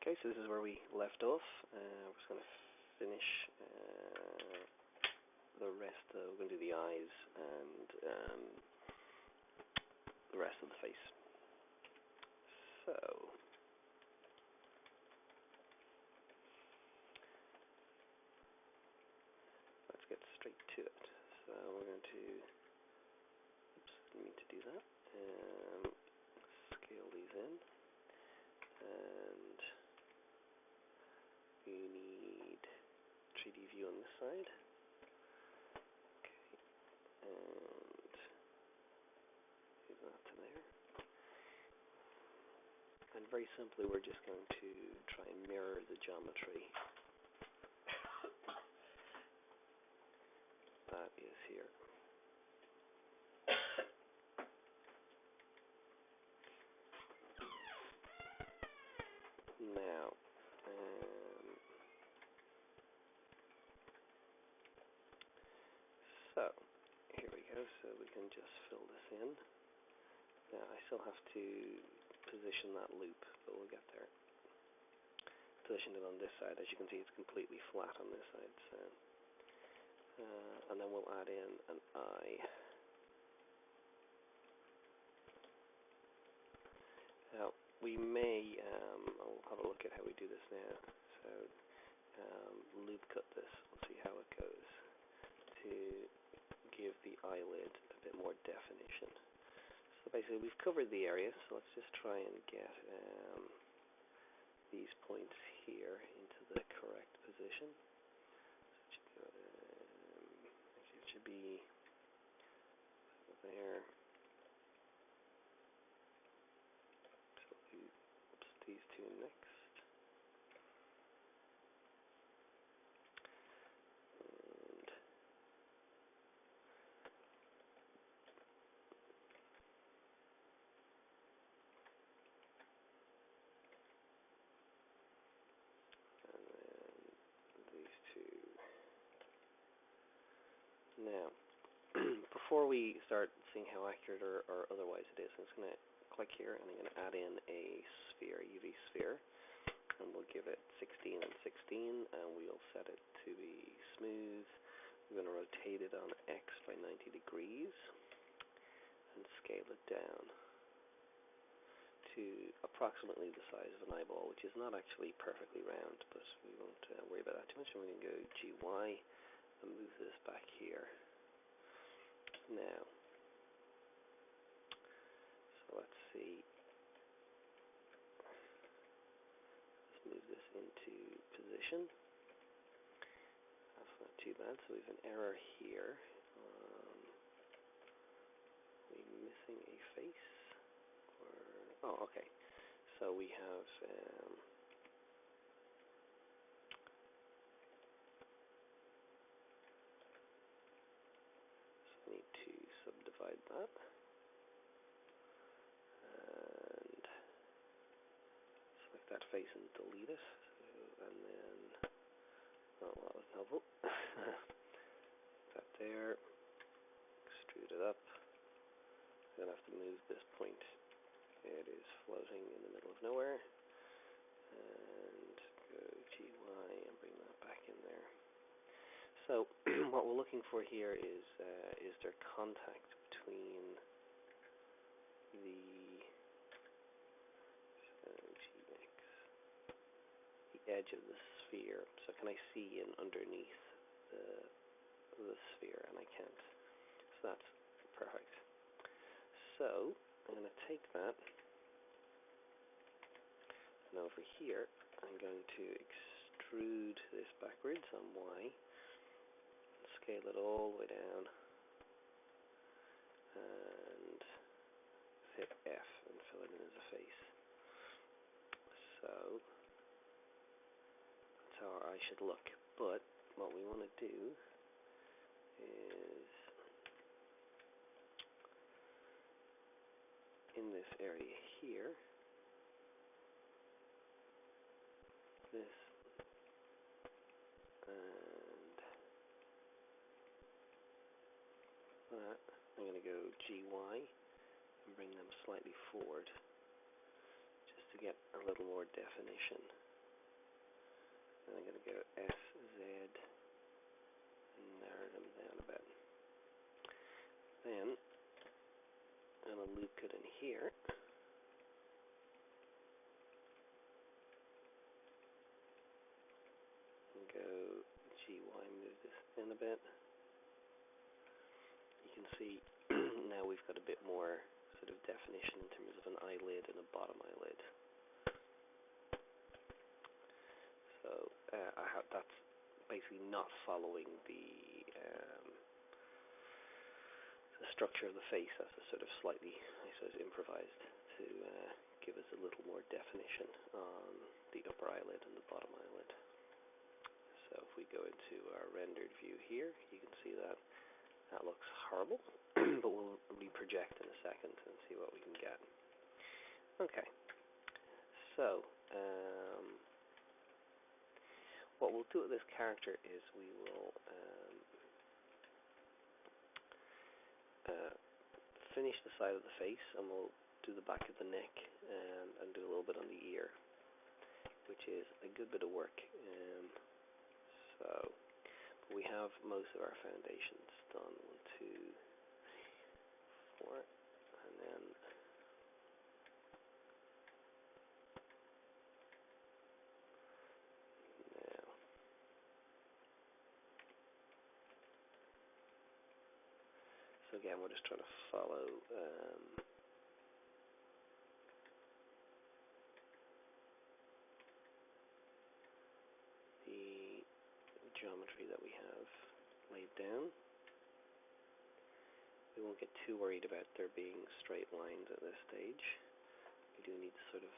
Okay, so this is where we left off. We're just going to finish the rest. We're going to do the eyes and the rest of the face. So let's get straight to it. So we're going to, oops, didn't mean to do that. Scale these in, and we need 3D view on this side. Okay, and move that to there. And very simply, we're just going to try and mirror the geometry that is here. Now, so here we go. So we can just fill this in. Now I still have to position that loop, but we'll get there. Position it on this side. As you can see, it's completely flat on this side. So, and then we'll add in an eye. Now we may, I'll have a look at how we do this now. So loop cut this. We'll see how it goes to give the eyelid a bit more definition. So basically, we've covered the area. So let's just try and get these points here into the correct position. So it should be there. So we'll do these two next. And then these two. Now, before we start seeing how accurate or otherwise it is, I'm just going to click here and I'm going to add in a sphere, UV sphere, and we'll give it 16 and 16, and we'll set it to be smooth. We're going to rotate it on X by 90 degrees and scale it down to approximately the size of an eyeball, which is not actually perfectly round, but we won't worry about that too much. And we're going to go GY and move this back here. Now, so let's see. Let's move this into position. That's not too bad. So we have an error here. We're missing a face. Oh, okay. So we have so we need to subdivide that and select that face and delete it. So, and then, oh, that was helpful. That there. Extrude it up. I'm gonna have to move this point. It is floating in the middle of nowhere, and go GY and bring that back in there. So what we're looking for here is there contact between the edge of the sphere. So can I see in underneath the sphere? And I can't. So that's perfect. So I'm going to take that, and over here I'm going to extrude this backwards on Y, and scale it all the way down, and hit F and fill it in as a face. So that's how our eye should look. But what we want to do is, in this area here, this and that, I'm going to go GY and bring them slightly forward just to get a little more definition. go S, Z, and narrow them down a bit. Then I'm going to loop it in here. And go GY, move this in a bit. You can see now we've got a bit more sort of definition in terms of an eyelid and a bottom eyelid. So that's basically not following the structure of the face. That's a sort of slightly, I suppose, improvised to give us a little more definition on the upper eyelid and the bottom eyelid. So if we go into our rendered view here, you can see that that looks horrible, but we'll reproject in a second and see what we can get. Okay, so what we'll do with this character is we will finish the side of the face, and we'll do the back of the neck and do a little bit on the ear, which is a good bit of work. So we have most of our foundations done. 1, 2, 3, 4, and then now. So again, we're just trying to follow the geometry that we have laid down. We won't get too worried about there being straight lines at this stage. We do need to sort of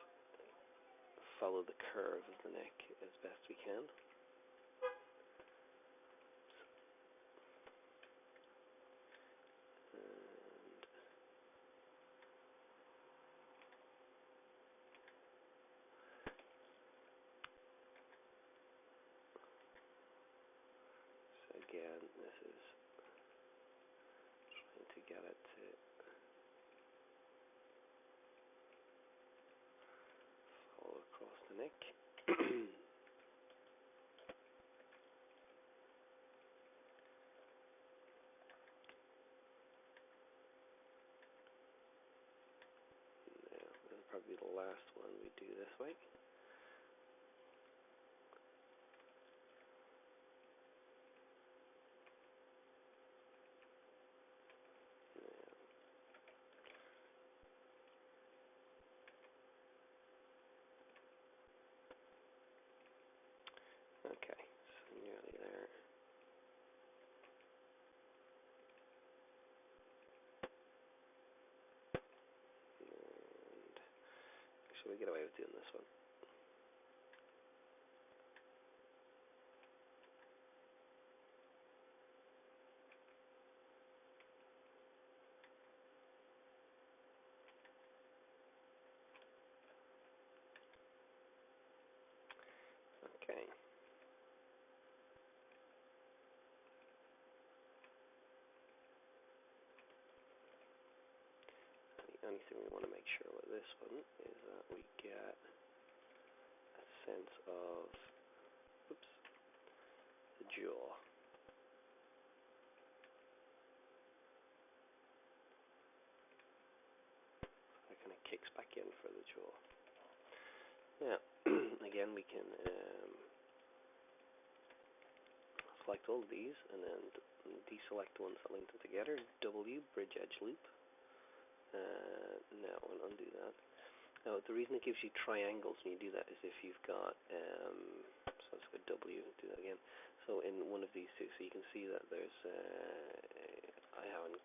follow the curve of the neck as best we can. So again, this is trying to get it to follow across the neck. Now, this will probably be the last one we do this way. Okay, so nearly there. And actually, we get away with doing this one. Okay. The only thing we want to make sure with this one is that we get a sense of, oops, the jaw. That kind of kicks back in for the jaw. Now, again, we can select all of these and then deselect the ones that link them together. W, bridge edge loop. Now, I'll undo that. Now, the reason it gives you triangles when you do that is if you've got, so let's go W, do that again. So in one of these two, so you can see that there's, I haven't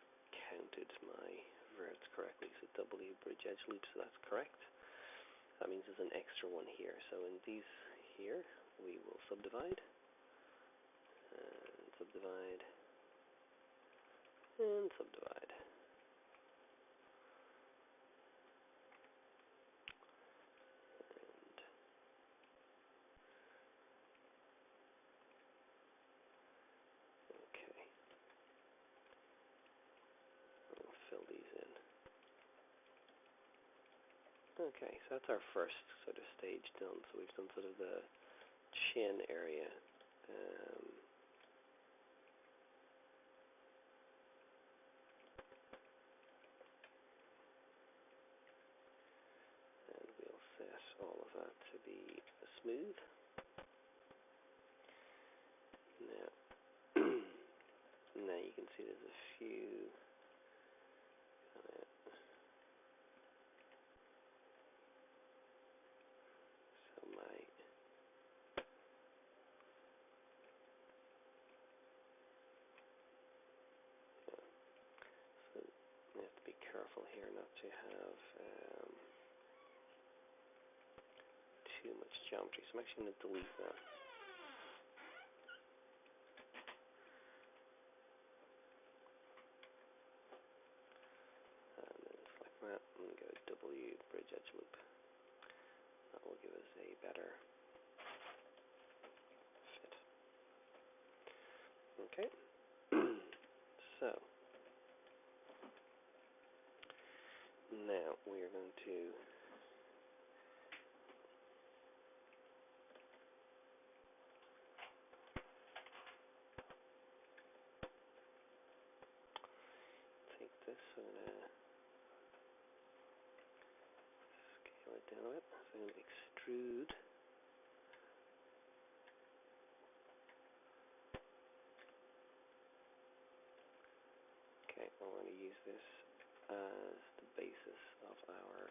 counted my verts correctly, so W, bridge edge loop, so that's correct. That means there's an extra one here. So in these here, we will subdivide, and subdivide, and subdivide. Fill these in. Okay, so that's our first sort of stage done. So we've done sort of the chin area. Um, and we'll set all of that to be smooth. Now, now you can see there's a few so you have to be careful here not to have too much geometry. So I'm actually going to delete that. And then select that and go W, bridge edge loop. That will give us a better fit. Okay. So now we are going to take this. I'm going to scale it down a bit. So I'm going to extrude. Okay, I want to use this as the basis of our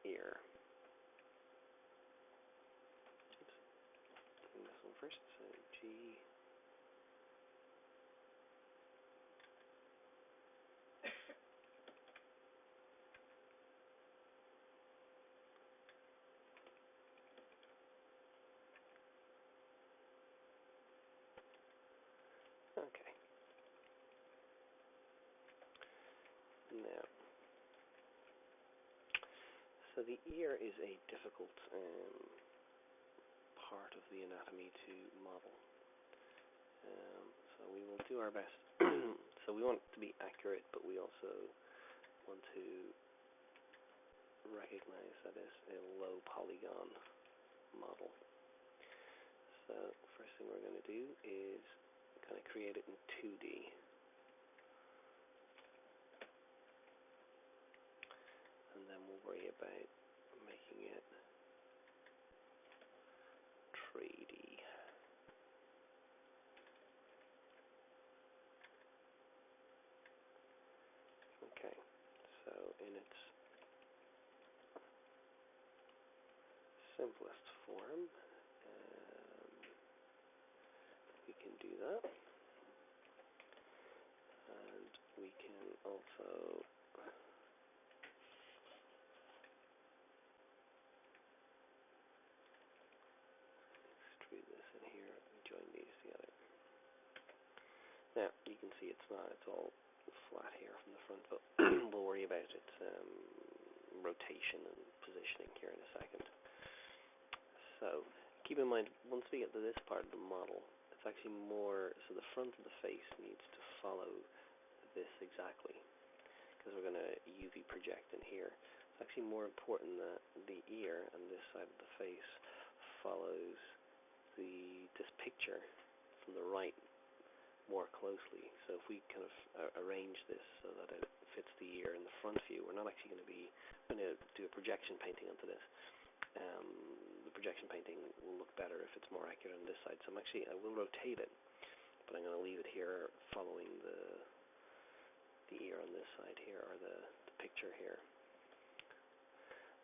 ear. Oops. Doing this one first. So G. Okay. Now, so the ear is a difficult part of the anatomy to model. So we will do our best. So we want it to be accurate, but we also want to recognize that it's a low polygon model. So first thing we're going to do is kind of create it in 2D. And then we'll worry about making it 3D. Okay, so in its simplest form, we can do that. And we can also extrude this in here and join these together. Now, you can see it's all flat here from the front, but we'll worry about its rotation and positioning here in a second. So, keep in mind, once we get to this part of the model, it's actually more, so the front of the face needs to follow this exactly, because we're going to UV project in here. It's actually more important that the ear and this side of the face follows this picture from the right more closely. So if we kind of arrange this so that it fits the ear in the front view, we're not actually going to do a projection painting onto this. The projection painting will look better if it's more accurate on this side. So I will rotate it, but I'm going to leave it here following the ear on this side here, or the picture here.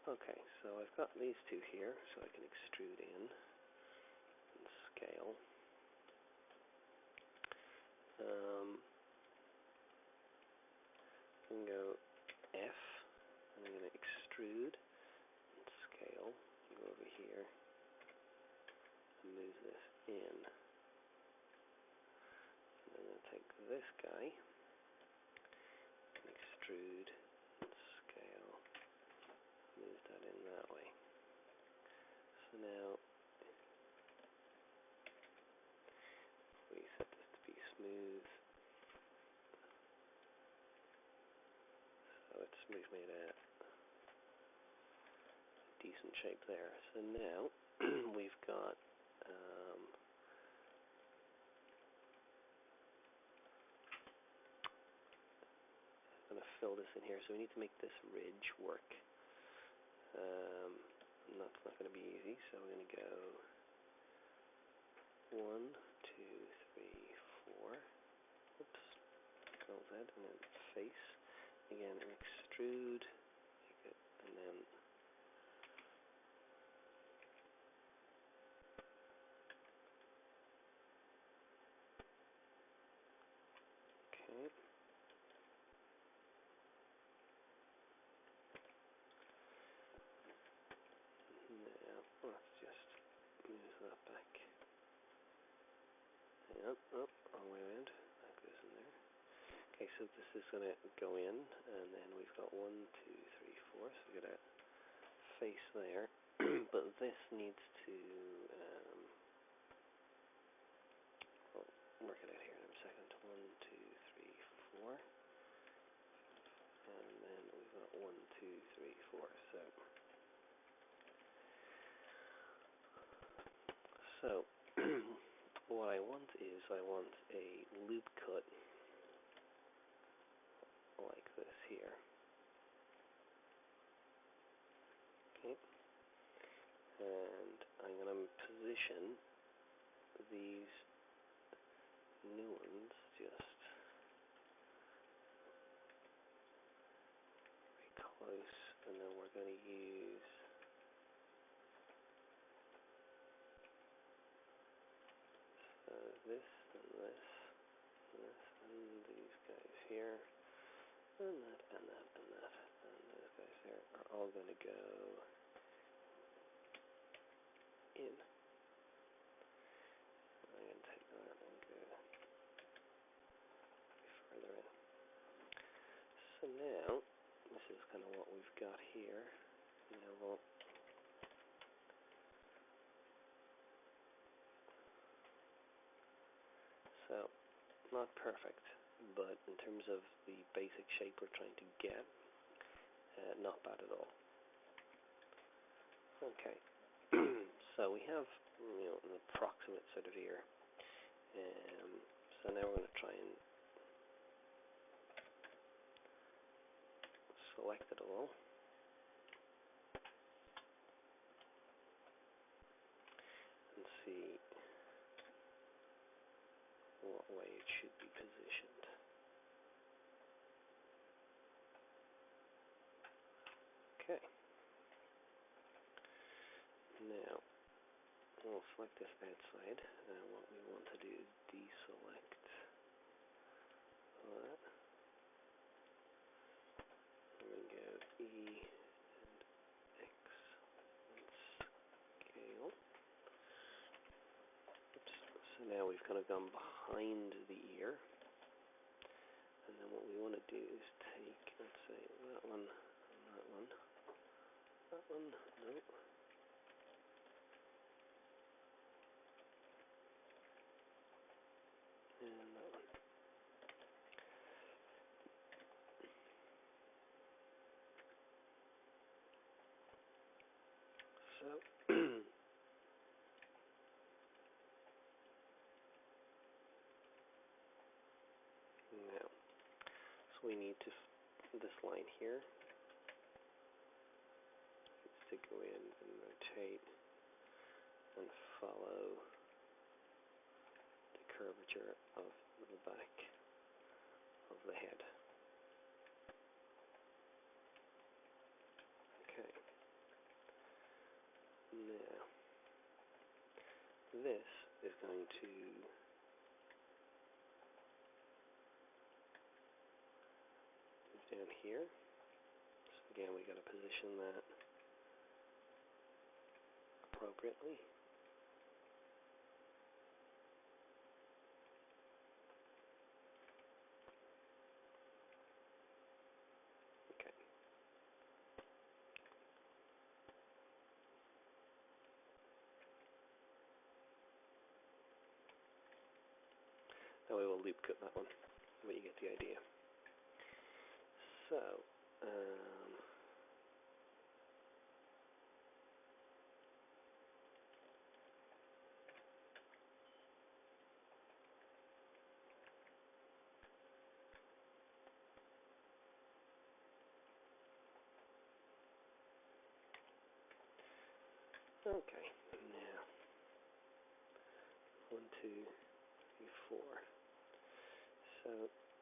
Okay, so I've got these two here, so I can extrude in and scale. I can go F, and I'm going to extrude and scale, and go over here and move this in. And I'm going to take this guy and extrude and scale, move that in that way. So now, if we set this to be smooth, so we've made a decent shape there. So now we've got this in here, so we need to make this ridge work. And that's not going to be easy, so we're going to go 1, 2, 3, 4. Oops, Control Z, and then face. Again, and extrude, and then okay. Now let's just move that back. Yep, up, all the way around. That goes in there. Okay, so this is going to go in, and then we've got 1, 2, 3, 4. So we've got a face there, but this needs to. I'll work it out here in a second. 1, 2, 3, 4, and then we've got 1, 2, 3, 4. So what I want is I want a loop cut like this here. Okay. And I'm going to position these new ones just very close, and then we're going to use this and this and this and these guys here, and that and that and that, and those guys there are all going to go in. I'm going to take that and go further in. So now, this is kind of what we've got here. Now we'll so, not perfect, but in terms of the basic shape we're trying to get, not bad at all. Okay, so we have an approximate sort of ear. So now we're going to try and select it all. And see what way it should be positioned. Okay. Now, we'll select this outside, and what we want to do is deselect that. I'm going to go E and X and scale. Oops. So now we've kind of gone behind the ear, and then what we want to do is take, let's say, that one and that one. That one, no. And that one. So now, so we need to this line here is to go in and rotate and follow the curvature of the back of the head. Okay. Now, this is going to move down here. So again, we got to position that appropriately. Okay. Now we will loop cut that one, but you get the idea. So, Okay, now 1, 2, 3, 4. So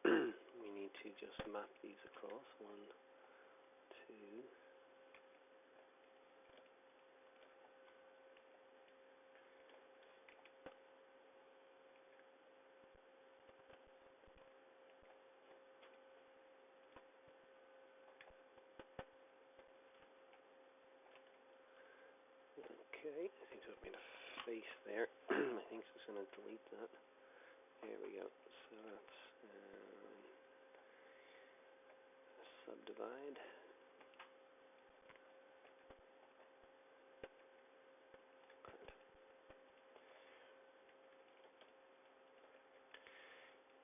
we need to just map these across. 1, 2. Okay, I think I've made a face there. I think I'm just going to delete that. There we go. So that's subdivide.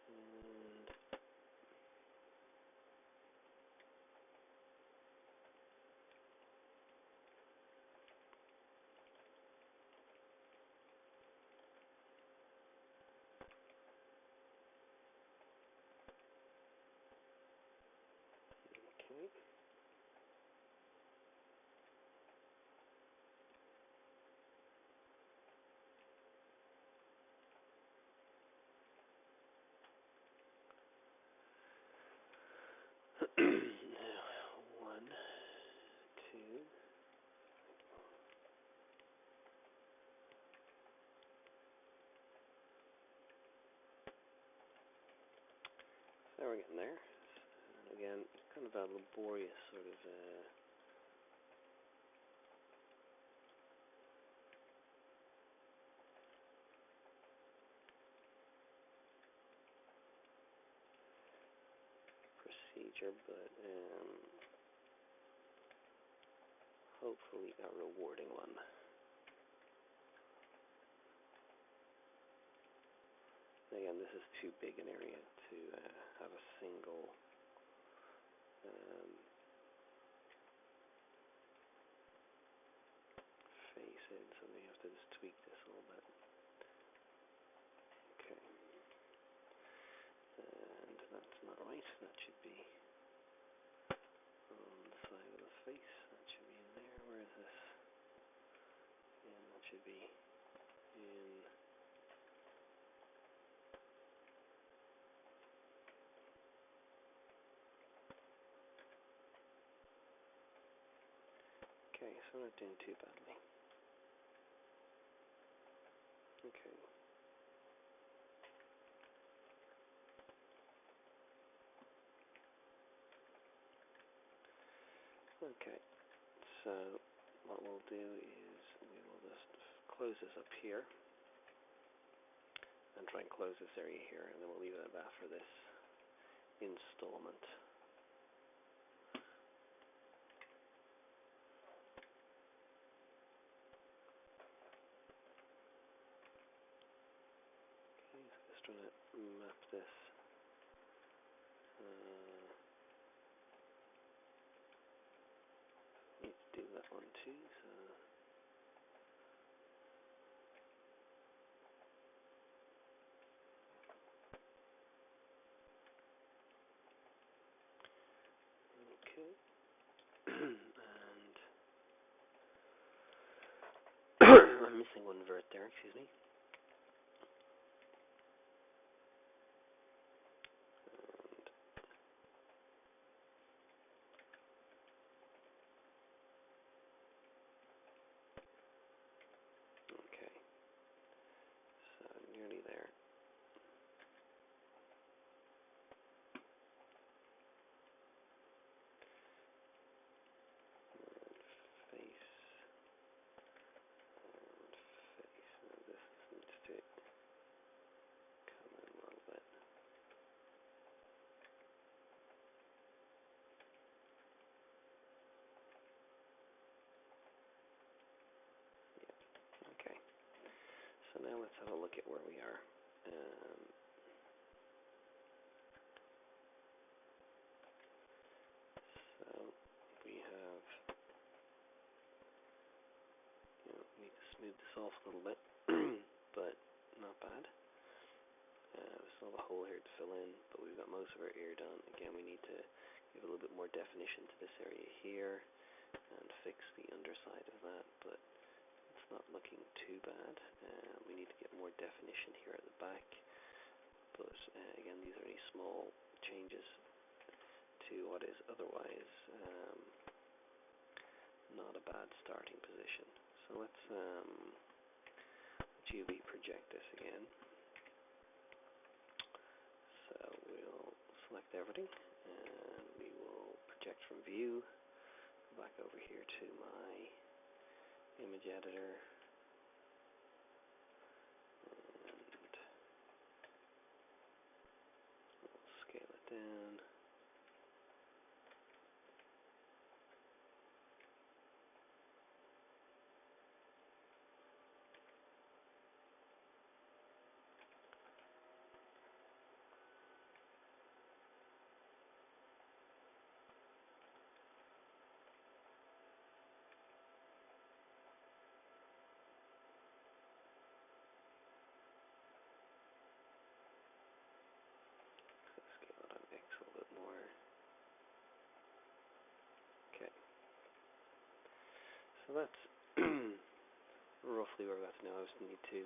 And okay. Now 1, 2. So we're getting there. And again, kind of a laborious sort of procedure, but hopefully a rewarding one. Again, this is too big an area to have a single face in, so we have to just tweak this a little bit. Okay, and that's not right. That should be on the side of the face. That should be in there. Where is this? And that should be in. Okay, so I'm not doing too badly. Okay. Okay, so what we'll do is we will just close this up here and try and close this area here, and then we'll leave it at that for this installment. Okay, so just trying to map this. Need to do that one too, so okay. And I'm missing one vert there, excuse me. Okay, so nearly there. And face, and face. Now this needs to come in a little bit. Yeah, okay. So now let's have a look at where we are. So we have, we need to smooth this off a little bit, but not bad. We still have a hole here to fill in, but we've got most of our ear done. Again, we need to give a little bit more definition to this area here and fix the underside of that, but looking too bad. We need to get more definition here at the back, but again, these are only small changes to what is otherwise not a bad starting position. So let's UV project this again. So we'll select everything, and we will project from view. Go back over here to my image editor, and we'll scale it down. Scale it on X a little bit more. Okay. So that's roughly where we're at now. I just need to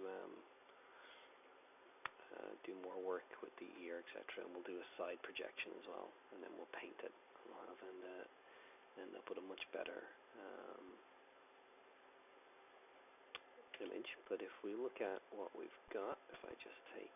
do more work with the ear, etc., and we'll do a side projection as well, and then we'll paint it. We'll have end up with a much better image. But if we look at what we've got, if I just take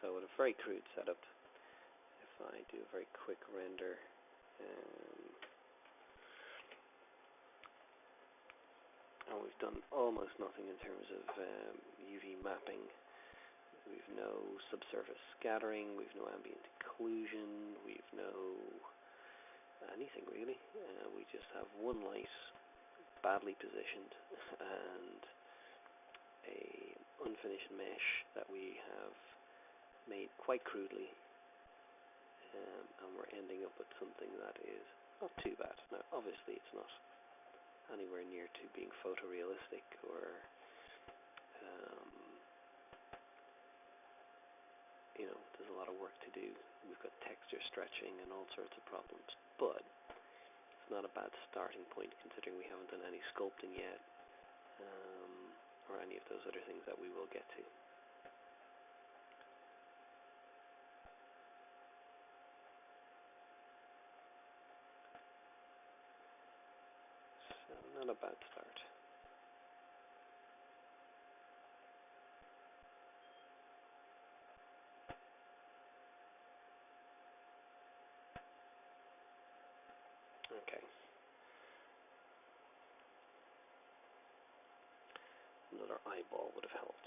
so with a very crude setup, if I do a very quick render, and we've done almost nothing in terms of UV mapping. We've no subsurface scattering, we've no ambient occlusion, we've no anything really. We just have one light badly positioned and a unfinished mesh that we have made quite crudely, and we're ending up with something that is not too bad. Now obviously it's not anywhere near to being photorealistic or there's a lot of work to do. We've got texture stretching and all sorts of problems, but it's not a bad starting point considering we haven't done any sculpting yet, or any of those other things that we will get to. So not a bad start. Okay. Another eyeball would have helped.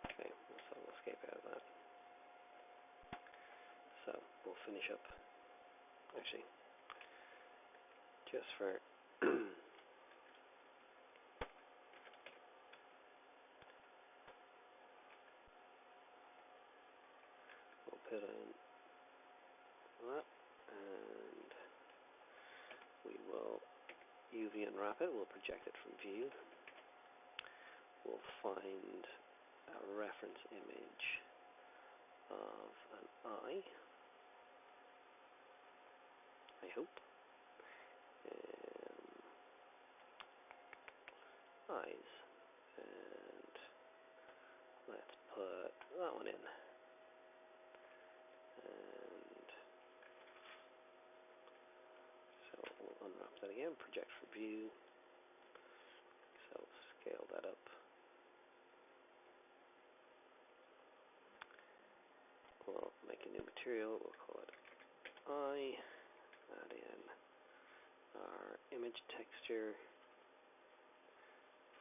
Okay, so we'll escape out of that. So we'll finish up. Actually, just for we'll put in that, and we will UV unwrap it. We'll project it from view. We'll find a reference image of an eye, I hope. Eyes, and let's put that one in, and so we'll unwrap that again, project for view, so scale that up. We'll make a new material, we'll call it eye, add in our image texture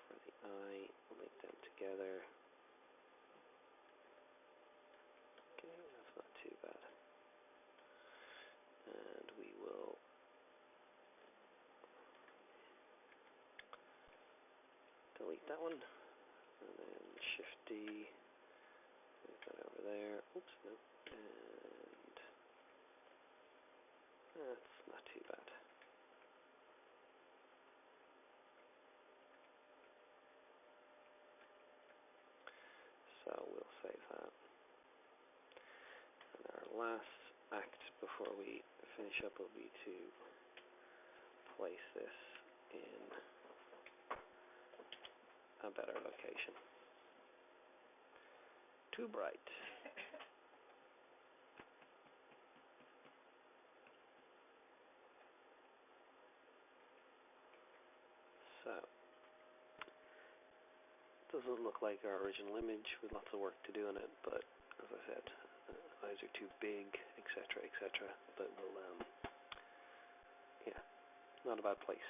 for the eye, link them together. Okay, that's not too bad. And we will delete that one, and then Shift D, move that over there. Oops, no, and that's not too bad. last act before we finish up will be to place this in a better location. Too bright. So, doesn't look like our original image with lots of work to do on it, but as I said, eyes are too big, etc., etc. But we'll, yeah, not a bad place.